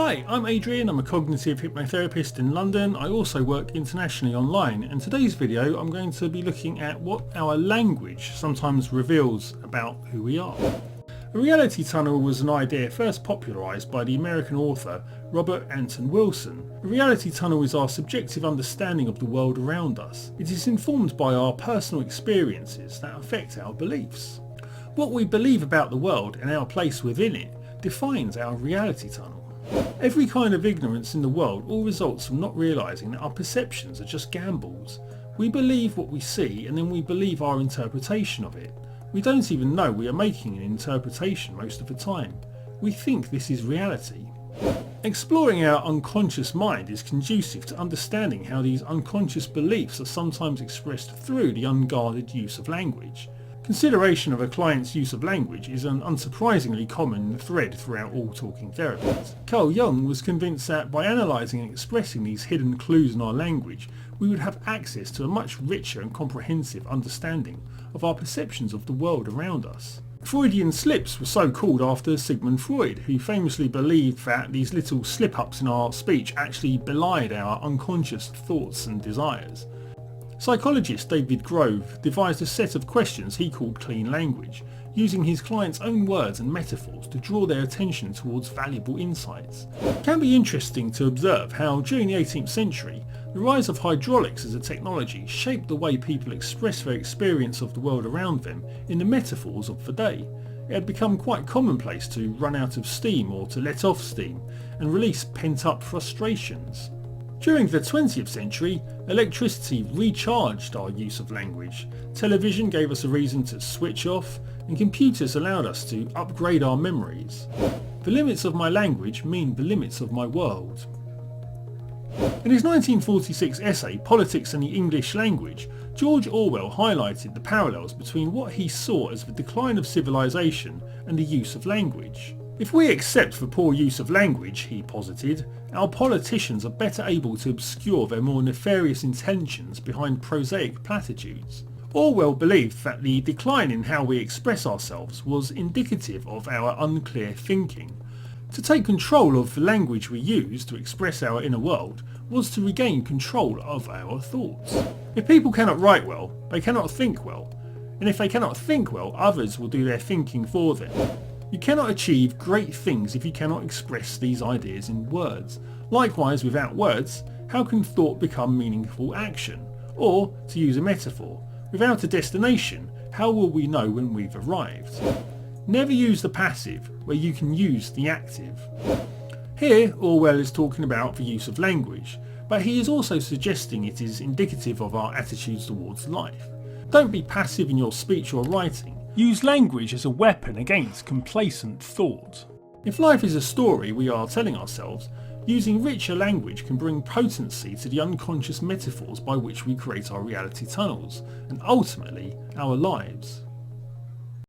Hi, I'm Adrian. I'm a cognitive hypnotherapist in London. I also work internationally online, and today's video I'm going to be looking at what our language sometimes reveals about who we are. A reality tunnel was an idea first popularised by the American author Robert Anton Wilson. A reality tunnel is our subjective understanding of the world around us. It is informed by our personal experiences that affect our beliefs. What we believe about the world and our place within it defines our reality tunnel. Every kind of ignorance in the world all results from not realising that our perceptions are just gambles. We believe what we see and then we believe our interpretation of it. We don't even know we are making an interpretation most of the time. We think this is reality. Exploring our unconscious mind is conducive to understanding how these unconscious beliefs are sometimes expressed through the unguarded use of language. Consideration of a client's use of language is an unsurprisingly common thread throughout all talking therapies. Carl Jung was convinced that by analysing and expressing these hidden clues in our language, we would have access to a much richer and comprehensive understanding of our perceptions of the world around us. Freudian slips were so called after Sigmund Freud, who famously believed that these little slip-ups in our speech actually belied our unconscious thoughts and desires. Psychologist David Grove devised a set of questions he called clean language, using his clients' own words and metaphors to draw their attention towards valuable insights. It can be interesting to observe how during the 18th century, the rise of hydraulics as a technology shaped the way people express their experience of the world around them in the metaphors of the day. It had become quite commonplace to run out of steam or to let off steam and release pent-up frustrations. During the 20th century, electricity recharged our use of language, television gave us a reason to switch off, and computers allowed us to upgrade our memories. The limits of my language mean the limits of my world. In his 1946 essay, Politics and the English Language, George Orwell highlighted the parallels between what he saw as the decline of civilization and the use of language. If we accept the poor use of language, he posited, our politicians are better able to obscure their more nefarious intentions behind prosaic platitudes. Orwell believed that the decline in how we express ourselves was indicative of our unclear thinking. To take control of the language we use to express our inner world was to regain control of our thoughts. If people cannot write well, they cannot think well, and if they cannot think well, others will do their thinking for them. You cannot achieve great things if you cannot express these ideas in words. Likewise, without words, how can thought become meaningful action? Or, to use a metaphor, without a destination, how will we know when we've arrived? Never use the passive where you can use the active. Here, Orwell is talking about the use of language, but he is also suggesting it is indicative of our attitudes towards life. Don't be passive in your speech or writing. Use language as a weapon against complacent thought. If life is a story we are telling ourselves, using richer language can bring potency to the unconscious metaphors by which we create our reality tunnels, and ultimately our lives.